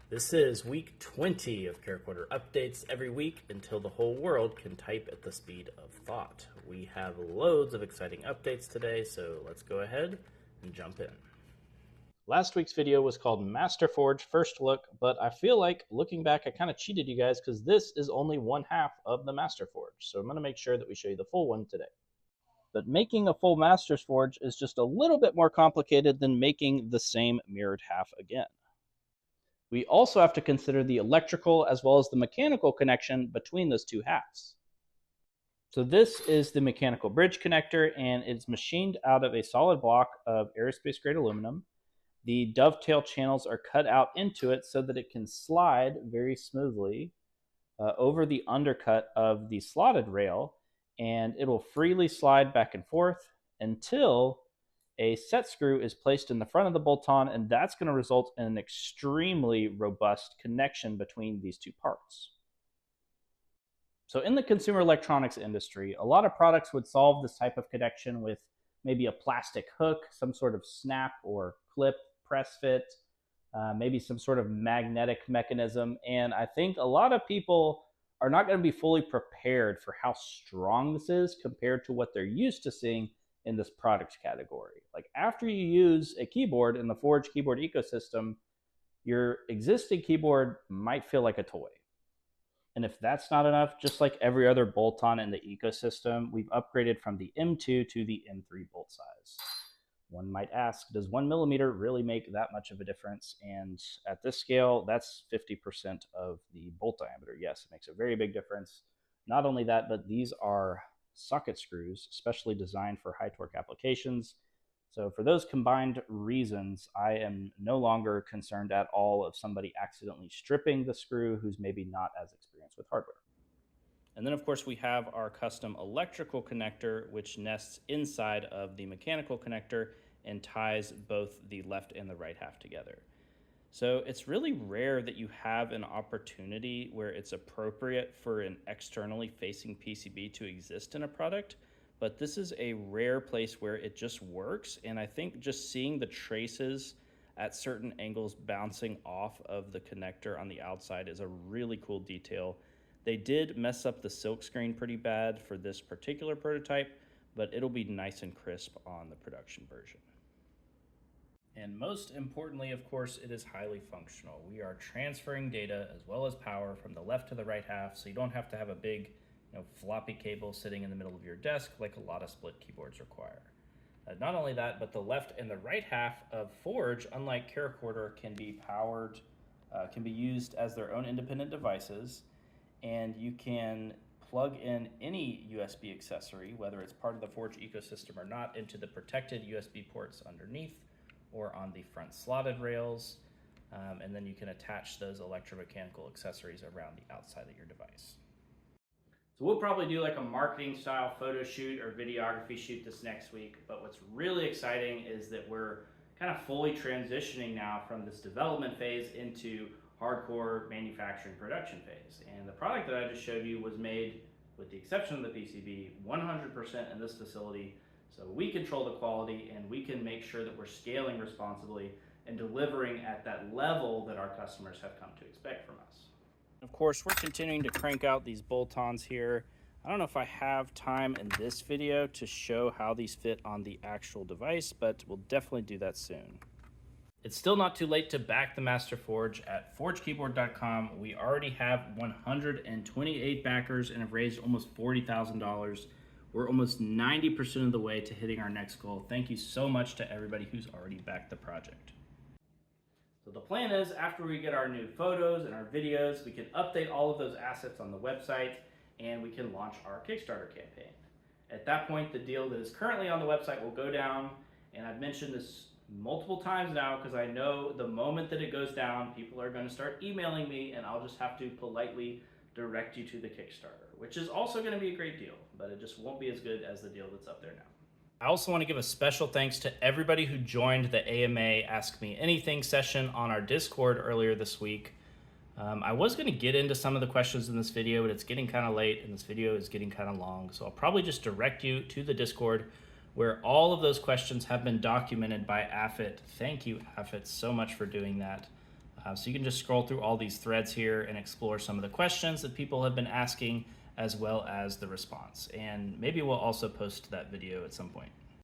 This is week 20 of Paraquarter updates every week until the whole world can type at the speed of thought. We have loads of exciting updates today, so let's go ahead and jump in. Last week's video was called Masterforge First Look, but I feel like looking back, I kind of cheated you guys because this is only one half of the Masterforge. So I'm going to make sure that we show you the full one today. But making a full Master's Forge is just a little bit more complicated than making the same mirrored half again. We also have to consider the electrical as well as the mechanical connection between those two halves. So this is the mechanical bridge connector, and it's machined out of a solid block of aerospace grade aluminum. The dovetail channels are cut out into it so that it can slide very smoothly over the undercut of the slotted rail, and it will freely slide back and forth until a set screw is placed in the front of the bolt-on, and that's going to result in an extremely robust connection between these two parts. So in the consumer electronics industry, a lot of products would solve this type of connection with maybe a plastic hook, some sort of snap or clip press fit, maybe some sort of magnetic mechanism. And I think a lot of people are not going to be fully prepared for how strong this is compared to what they're used to seeing in this product category. Like after you use a keyboard in the Forge keyboard ecosystem, your existing keyboard might feel like a toy. And if that's not enough, just like every other bolt-on in the ecosystem, we've upgraded from the M2 to the M3 bolt size. One might ask, does 1 millimeter really make that much of a difference? And at this scale, that's 50% of the bolt diameter. Yes, it makes a very big difference. Not only that, but these are socket screws, specially designed for high torque applications. So for those combined reasons, I am no longer concerned at all of somebody accidentally stripping the screw who's maybe not as experienced with hardware. And then of course we have our custom electrical connector, which nests inside of the mechanical connector and ties both the left and the right half together. So it's really rare that you have an opportunity where it's appropriate for an externally facing PCB to exist in a product, but this is a rare place where it just works. And I think just seeing the traces at certain angles bouncing off of the connector on the outside is a really cool detail. They did mess up the silk screen pretty bad for this particular prototype, but it'll be nice and crisp on the production version. And most importantly, of course, it is highly functional. We are transferring data as well as power from the left to the right half, so you don't have to have a big floppy cable sitting in the middle of your desk like a lot of split keyboards require. Not only that, but the left and the right half of Forge, unlike Paraquarter, can be powered, can be used as their own independent devices, and you can plug in any USB accessory, whether it's part of the Forge ecosystem or not, into the protected USB ports underneath or on the front slotted rails, and then you can attach those electromechanical accessories around the outside of your device. So we'll probably do like a marketing style photo shoot or videography shoot this next week, but what's really exciting is that we're kind of fully transitioning now from this development phase into hardcore manufacturing production phase. And the product that I just showed you was made, with the exception of the PCB, 100% in this facility. So we control the quality and we can make sure that we're scaling responsibly and delivering at that level that our customers have come to expect from us. Of course, we're continuing to crank out these bolt-ons here. I don't know if I have time in this video to show how these fit on the actual device, but we'll definitely do that soon. It's still not too late to back the Masterforge at forgekeyboard.com. We already have 128 backers and have raised almost $40,000. We're almost 90% of the way to hitting our next goal. Thank you so much to everybody who's already backed the project. So the plan is, after we get our new photos and our videos, we can update all of those assets on the website and we can launch our Kickstarter campaign. At that point, the deal that is currently on the website will go down, and I've mentioned this multiple times now because I know the moment that it goes down, people are going to start emailing me and I'll just have to politely direct you to the Kickstarter, which is also going to be a great deal, but it just won't be as good as the deal that's up there now. I also want to give a special thanks to everybody who joined the AMA Ask Me Anything session on our Discord earlier this week. I was going to get into some of the questions in this video, but it's getting kind of late and this video is getting kind of long. So I'll probably just direct you to the Discord where all of those questions have been documented by Affit. Thank you, Affit, so much for doing that. So you can just scroll through all these threads here and explore some of the questions that people have been asking, as well as the response. And maybe we'll also post that video at some point.